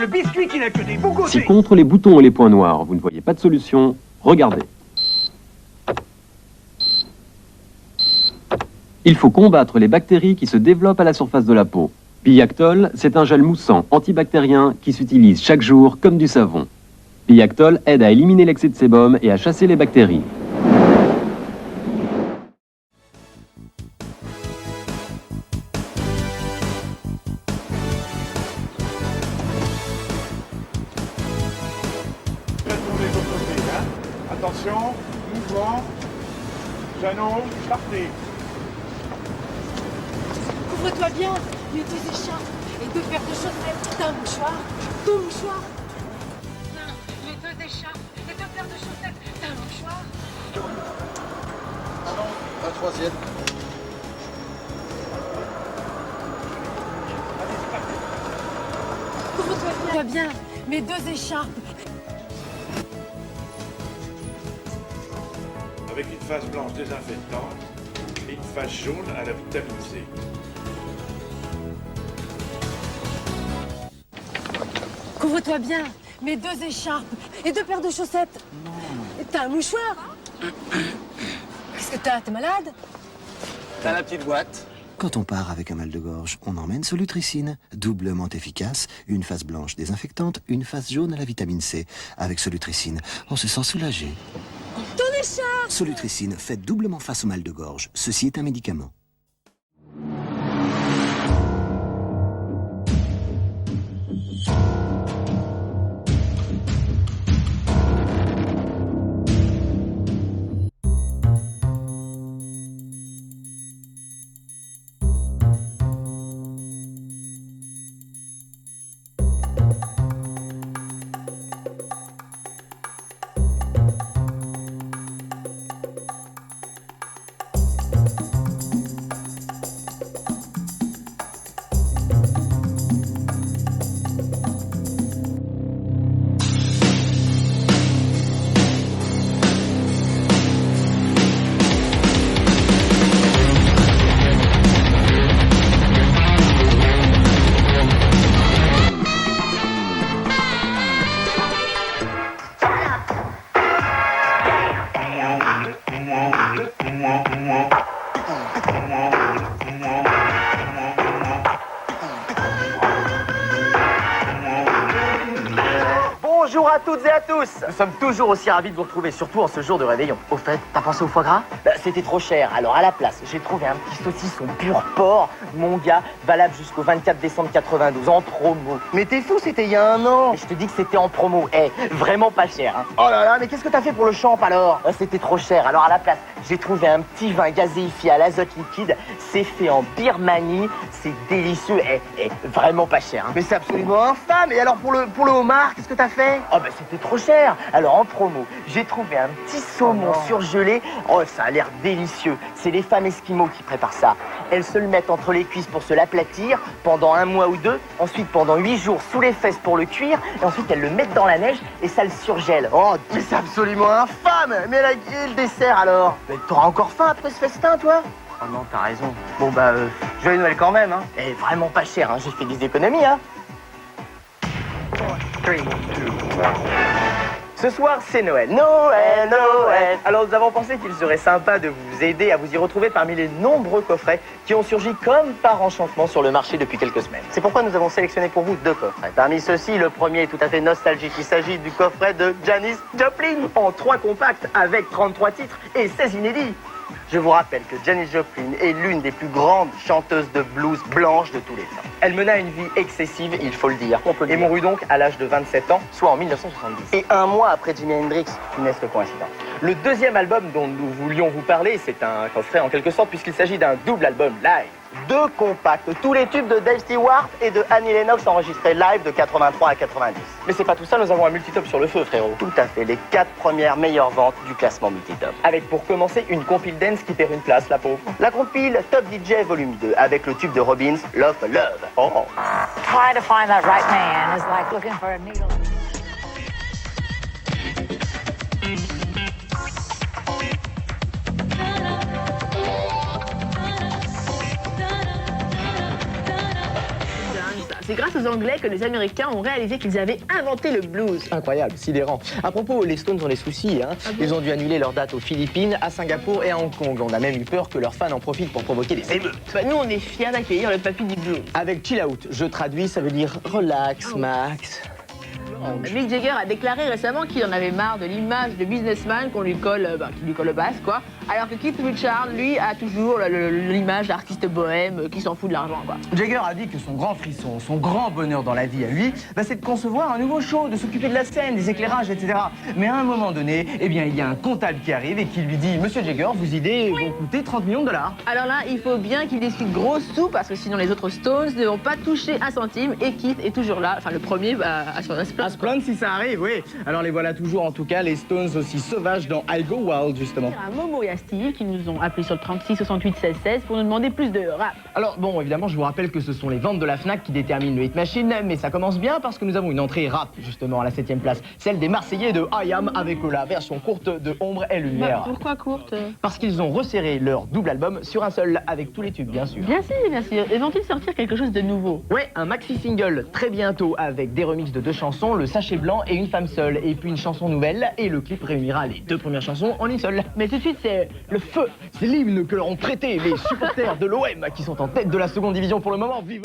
ce biscuit qui n'a que des bons côtés. Si contre les boutons et les points noirs, vous ne voyez pas de solution, regardez. Il faut combattre les bactéries qui se développent à la surface de la peau. Biactol, c'est un gel moussant antibactérien qui s'utilise chaque jour comme du savon. Biactol aide à éliminer l'excès de sébum et à chasser les bactéries. Attention, mouvement. Jeannot, partez. Couvre-toi bien, mets 2 écharpes et 2 paires de chaussettes. T'as un mouchoir? Ton mouchoir? Tiens, mets 2 écharpes et 2 paires de chaussettes. T'as un mouchoir? Ah non, un troisième. Couvre-toi bien, mets 2 écharpes. Avec une face blanche désinfectante et une face jaune à la vitamine C. Couvre-toi bien, mets 2 écharpes et 2 paires de chaussettes. T'as un mouchoir? Qu'est-ce que t'as? T'es malade? T'as la petite boîte. Quand on part avec un mal de gorge, on emmène Solutricine, doublement efficace, une face blanche désinfectante, une face jaune à la vitamine C. Avec Solutricine, on se sent soulagé. Ton écharpe! Solutricine fait doublement face au mal de gorge. Ceci est un médicament. Bonjour à toutes et à tous. Nous sommes toujours aussi ravis de vous retrouver, surtout en ce jour de réveillon. Au fait, t'as pensé au foie gras? C'était trop cher, alors à la place, j'ai trouvé un petit saucisson pur porc, mon gars, valable jusqu'au 24 décembre 92, en promo. Mais t'es fou, c'était il y a 1 an. Et je te dis que c'était en promo, vraiment pas cher. Hein. Oh là là, mais qu'est-ce que t'as fait pour le champ alors? C'était trop cher, alors à la place, j'ai trouvé un petit vin gazéifié à l'azote liquide, c'est fait en Birmanie, c'est délicieux et vraiment pas cher. Hein. Mais c'est absolument infâme. Et alors pour le homard, qu'est-ce que t'as fait? Oh bah c'était trop cher. Alors en promo, j'ai trouvé un petit saumon surgelé. Oh ça a l'air délicieux. C'est les femmes esquimaux qui préparent ça. Elles se le mettent entre les cuisses pour se l'aplatir pendant 1 mois ou 2. Ensuite pendant 8 jours sous les fesses pour le cuire. Et ensuite elles le mettent dans la neige et ça le surgèle. Oh mais c'est absolument infâme. Mais et le dessert alors? Mais t'auras encore faim après ce festin toi? Oh non, t'as raison. Bon bah, joyeux Noël quand même, hein. Et vraiment pas cher, hein. J'ai fait des économies, hein. 3, 2, 1. Ce soir, c'est Noël. Noël, Noël. Alors nous avons pensé qu'il serait sympa de vous aider à vous y retrouver parmi les nombreux coffrets qui ont surgi comme par enchantement sur le marché depuis quelques semaines. C'est pourquoi nous avons sélectionné pour vous 2 coffrets. Parmi ceux-ci, le premier est tout à fait nostalgique. Il s'agit du coffret de Janis Joplin en 3 compacts avec 33 titres et 16 inédits. Je vous rappelle que Janis Joplin est l'une des plus grandes chanteuses de blues blanches de tous les temps. Elle mena une vie excessive, il faut le dire, et mourut donc à l'âge de 27 ans, soit en 1970. Et 1 mois après Jimi Hendrix, funeste coïncidence. Le deuxième album dont nous voulions vous parler, c'est un coffret en quelque sorte, puisqu'il s'agit d'un double album live. 2 compacts, tous les tubes de Dave Stewart et de Annie Lennox enregistrés live de 83 à 90. Mais c'est pas tout ça, nous avons un multitop sur le feu, frérot. Tout à fait, les 4 premières meilleures ventes du classement multitop. Avec pour commencer une compile dance qui perd une place, la pauvre. La compile Top DJ Volume 2, avec le tube de Robbins, Love for Love. Oh. Trying to find that right man is like looking for a needle. C'est grâce aux Anglais que les Américains ont réalisé qu'ils avaient inventé le blues. Incroyable, sidérant. À propos, les Stones ont des soucis. Ils ont dû annuler leur date aux Philippines, à Singapour et à Hong Kong. On a même eu peur que leurs fans en profitent pour provoquer des émeutes. Nous, on est fiers d'accueillir le papy du blues. Avec chill out, je traduis, ça veut dire relax, Max. Mick Jagger a déclaré récemment qu'il en avait marre de l'image de businessman qu'on lui colle, qui lui colle au basque, quoi. Alors que Keith Richards, lui, a toujours l'image d'artiste bohème qui s'en fout de l'argent, quoi. Jagger a dit que son grand frisson, son grand bonheur dans la vie à lui, c'est de concevoir un nouveau show, de s'occuper de la scène, des éclairages, etc. Mais à un moment donné, eh bien, il y a un comptable qui arrive et qui lui dit « Monsieur Jagger, vos idées vont coûter 30 millions de dollars. » Alors là, il faut bien qu'il discute gros sous parce que sinon les autres Stones ne vont pas toucher un centime et Keith est toujours là, enfin le premier à se plaindre si ça arrive, oui. Alors les voilà toujours en tout cas, les Stones aussi sauvages dans I Go Wild justement. Il y a Momo et Asti qui nous ont appelés sur le 36 68 16 16 pour nous demander plus de rap. Alors bon, évidemment, je vous rappelle que ce sont les ventes de la Fnac qui déterminent le Hit Machine, mais ça commence bien parce que nous avons une entrée rap justement à la 7e place, celle des Marseillais de I Am avec la version courte de Ombre et Lumière. Pourquoi courte? Parce qu'ils ont resserré leur double album sur un seul avec tous les tubes, bien sûr. Bien sûr. Et vont-ils sortir quelque chose de nouveau? Ouais, un maxi single très bientôt avec des remixes de 2 chansons, Le Sachet Blanc et Une Femme Seule, et puis une chanson nouvelle, et le clip réunira les 2 premières chansons en une seule. Mais tout de suite, c'est le feu, c'est l'hymne que leur ont prêté les supporters de l'OM qui sont en tête de la 2e division pour le moment. Vive!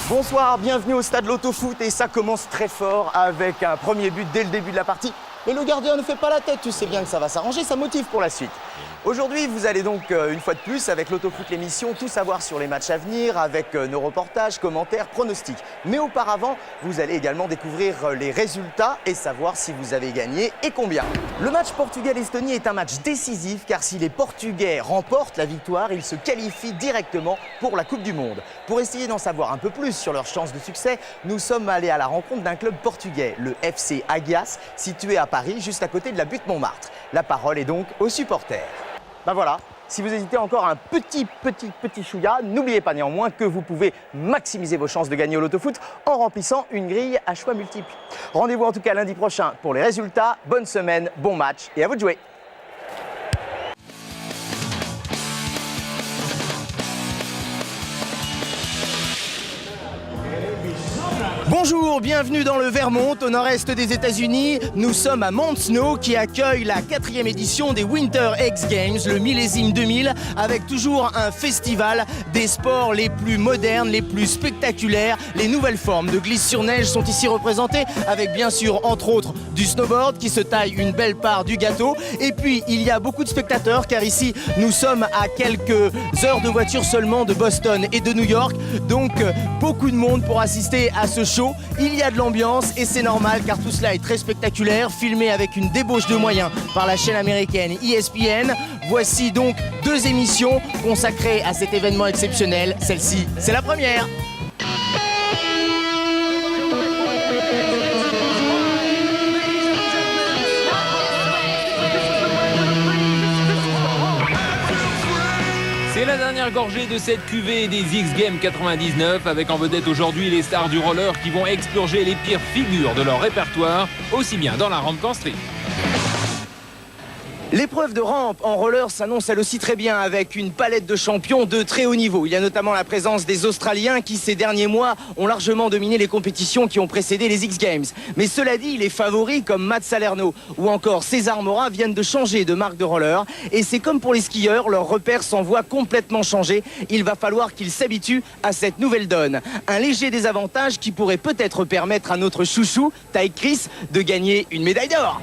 Bonsoir, bienvenue au stade Loto-Foot et ça commence très fort avec un premier but dès le début de la partie. Mais le gardien ne fait pas la tête, tu sais bien que ça va s'arranger, ça motive pour la suite. Aujourd'hui, vous allez donc, une fois de plus, avec l'Autofoot l'émission, tout savoir sur les matchs à venir, avec nos reportages, commentaires, pronostics. Mais auparavant, vous allez également découvrir les résultats et savoir si vous avez gagné et combien. Le match Portugal-Estonie est un match décisif car si les Portugais remportent la victoire, ils se qualifient directement pour la Coupe du Monde. Pour essayer d'en savoir un peu plus sur leurs chances de succès, nous sommes allés à la rencontre d'un club portugais, le FC Águias, situé à Paris, juste à côté de la butte Montmartre. La parole est donc aux supporters. Ben voilà, si vous hésitez encore un petit chouïa, n'oubliez pas néanmoins que vous pouvez maximiser vos chances de gagner au Loto-Foot en remplissant une grille à choix multiples. Rendez-vous en tout cas lundi prochain pour les résultats. Bonne semaine, bon match et à vous de jouer. Bonjour, bienvenue dans le Vermont, au nord-est des États-Unis. Nous sommes à Mount Snow qui accueille la 4e édition des Winter X Games, le millésime 2000, avec toujours un festival des sports les plus modernes, les plus spectaculaires. Les nouvelles formes de glisse sur neige sont ici représentées, avec bien sûr, entre autres, du snowboard qui se taille une belle part du gâteau. Et puis, il y a beaucoup de spectateurs, car ici, nous sommes à quelques heures de voiture seulement de Boston et de New York. Donc, beaucoup de monde pour assister à ce show. Il y a de l'ambiance et c'est normal car tout cela est très spectaculaire, filmé avec une débauche de moyens par la chaîne américaine ESPN. Voici donc 2 émissions consacrées à cet événement exceptionnel. Celle-ci, c'est la première. C'est la dernière gorgée de cette cuvée des X Games 99 avec en vedette aujourd'hui les stars du roller qui vont expurger les pires figures de leur répertoire, aussi bien dans la rampe qu'en street. L'épreuve de rampe en roller s'annonce elle aussi très bien avec une palette de champions de très haut niveau. Il y a notamment la présence des Australiens qui ces derniers mois ont largement dominé les compétitions qui ont précédé les X Games. Mais cela dit, les favoris comme Matt Salerno ou encore César Mora viennent de changer de marque de roller. Et c'est comme pour les skieurs, leur repère s'en voit complètement changer. Il va falloir qu'ils s'habituent à cette nouvelle donne. Un léger désavantage qui pourrait peut-être permettre à notre chouchou, Ty Chris, de gagner une médaille d'or.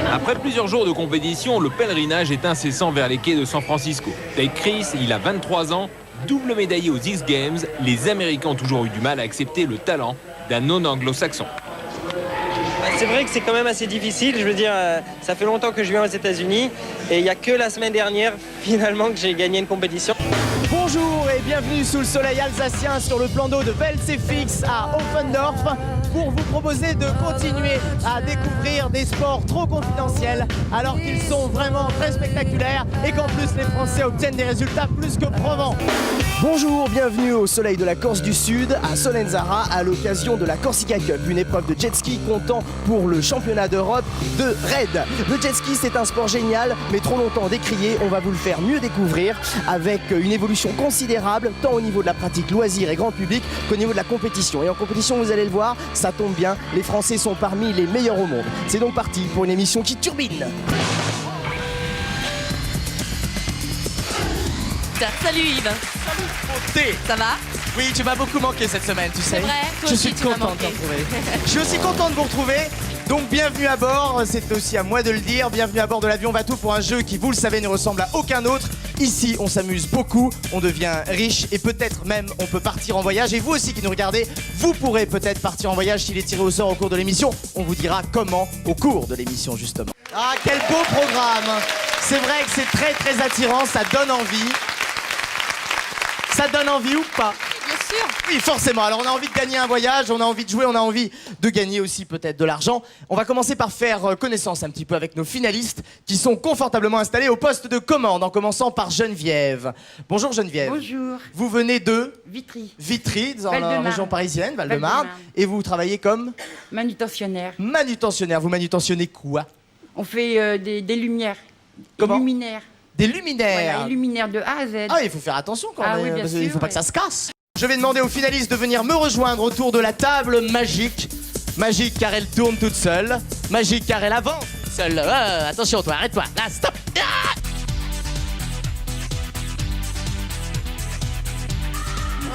Après plusieurs jours de compétition, le pèlerinage est incessant vers les quais de San Francisco. Ty Chris, il a 23 ans, double médaillé aux X Games. Les Américains ont toujours eu du mal à accepter le talent d'un non-anglo-saxon. C'est vrai que c'est quand même assez difficile. Je veux dire, ça fait longtemps que je viens aux États-Unis et il n'y a que la semaine dernière, finalement, que j'ai gagné une compétition. Bonjour Bonjour et bienvenue sous le soleil alsacien sur le plan d'eau de Welsefix à Offendorf pour vous proposer de continuer à découvrir des sports trop confidentiels alors qu'ils sont vraiment très spectaculaires et qu'en plus les Français obtiennent des résultats plus que probants. Bonjour, bienvenue au soleil de la Corse du Sud à Solenzara à l'occasion de la Corsica Cup, une épreuve de jet ski comptant pour le championnat d'Europe de raid. Le jet ski c'est un sport génial mais trop longtemps décrié, on va vous le faire mieux découvrir avec une évolution considérable tant au niveau de la pratique loisir et grand public qu'au niveau de la compétition. Et en compétition, vous allez le voir, ça tombe bien, les Français sont parmi les meilleurs au monde. C'est donc parti pour une émission qui turbine. Salut Yves. Salut. Ça va? Oui, tu m'as beaucoup manqué cette semaine, tu sais. C'est vrai, toi je aussi, suis tu m'as content de manqué. te retrouver. Je suis aussi content de vous retrouver. Donc bienvenue à bord, c'est aussi à moi de le dire. Bienvenue à bord de l'avion Bateau pour un jeu qui, vous le savez, ne ressemble à aucun autre. Ici, on s'amuse beaucoup, on devient riche et peut-être même on peut partir en voyage. Et vous aussi qui nous regardez, vous pourrez peut-être partir en voyage s'il est tiré au sort au cours de l'émission. On vous dira comment au cours de l'émission justement. Ah, quel beau programme! C'est vrai que c'est très très attirant, ça donne envie. Ça donne envie ou pas? Bien sûr. Oui, forcément. Alors, on a envie de gagner un voyage, on a envie de jouer, on a envie de gagner aussi peut-être de l'argent. On va commencer par faire connaissance un petit peu avec nos finalistes qui sont confortablement installés au poste de commande, en commençant par Geneviève. Bonjour Geneviève. Bonjour. Vous venez de Vitry. Vitry, dans la Val-de-Marne. région parisienne, Val-de-Marne. Val-de-Marne. Et vous travaillez comme Manutentionnaire. manutentionnaire. Vous manutentionnez quoi? On fait des lumières. Comment? Des luminaires. Des luminaires. Voilà, des luminaires de A à Z. Ah, il faut faire attention quand même, Oui, bien parce qu'il sûr, faut pas que ça ouais. se casse. Je vais demander aux finalistes de venir me rejoindre autour de la table magique. Magique car elle tourne toute seule. Magique car elle avance toute seule. Attention toi, arrête-toi. Là, stop. Ah,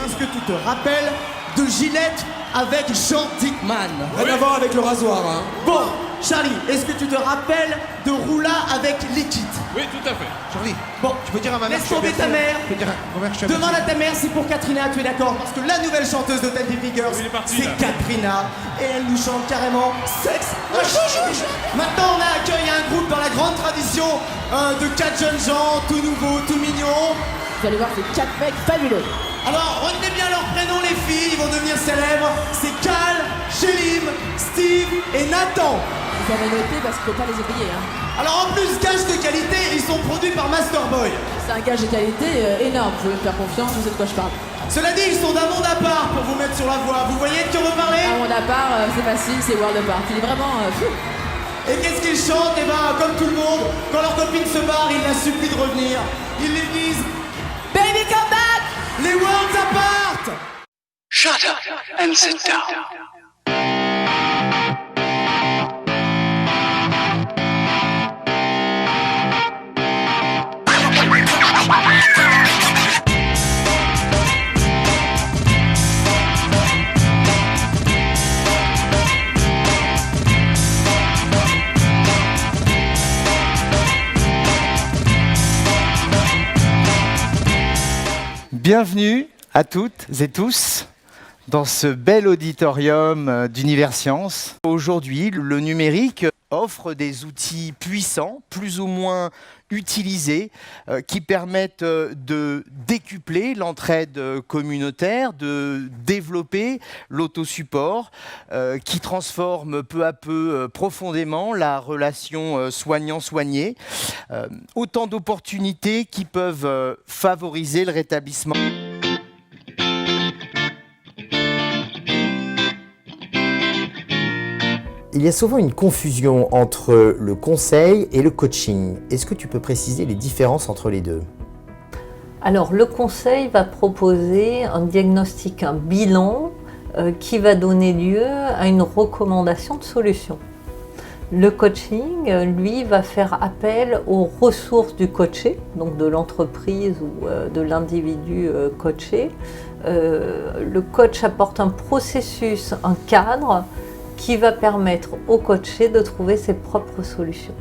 est-ce que tu te rappelles de Gillette avec Jean Dickman? Rien à voir avec le rasoir, hein. Bon, Charlie, est-ce que tu te rappelles de Roula avec Liquid? Oui, tout à fait. Charlie, Bon, tu peux dire à ma mère laisse que je suis tomber ta averti, mère. hein. Tu peux dire à ma mère que je suis Demande à averti. ta mère, c'est pour Katrina, tu es d'accord? Parce que la nouvelle chanteuse de Ten Figures, Oui, il est parti, c'est là. Katrina. Et elle nous chante carrément Sex Machine. Maintenant, on a accueilli un groupe dans la grande tradition de 4 jeunes gens, tout nouveaux, tout mignons. Vous allez voir, c'est 4 mecs fabuleux. Alors, retenez bien leurs prénoms, les filles, ils vont devenir célèbres. C'est Cal, Chélim, Steve et Nathan. Vous avez noté parce qu'il ne faut pas les oublier. Hein. Alors, en plus, gage de qualité, ils sont produits par Masterboy. C'est un gage de qualité énorme. Vous pouvez me faire confiance, je sais de quoi je parle. Cela dit, ils sont d'un monde à part pour vous mettre sur la voie. Vous voyez de qui on veut parler? À mon appart, c'est facile, c'est World Apart. Il est vraiment fou. Et qu'est-ce qu'ils chantent? Eh ben, comme tout le monde, quand leur copine se barre, ils la supplient de revenir. Ils les disent Baby, come back! les Worlds Apart. Shut up and sit down. Bienvenue à toutes et tous dans ce bel auditorium d'Univers Science. Aujourd'hui, le numérique offre des outils puissants, plus ou moins utilisés, qui permettent de décupler l'entraide communautaire, de développer l'autosupport, qui transforme peu à peu profondément la relation soignant-soigné. Autant d'opportunités qui peuvent favoriser le rétablissement. Il y a souvent une confusion entre le conseil et le coaching. Est-ce que tu peux préciser les différences entre les deux ? Alors, le conseil va proposer un diagnostic, un bilan qui va donner lieu à une recommandation de solution. Le coaching, lui, va faire appel aux ressources du coaché, donc de l'entreprise ou de l'individu coaché. Le coach apporte un processus, un cadre qui va permettre au coaché de trouver ses propres solutions.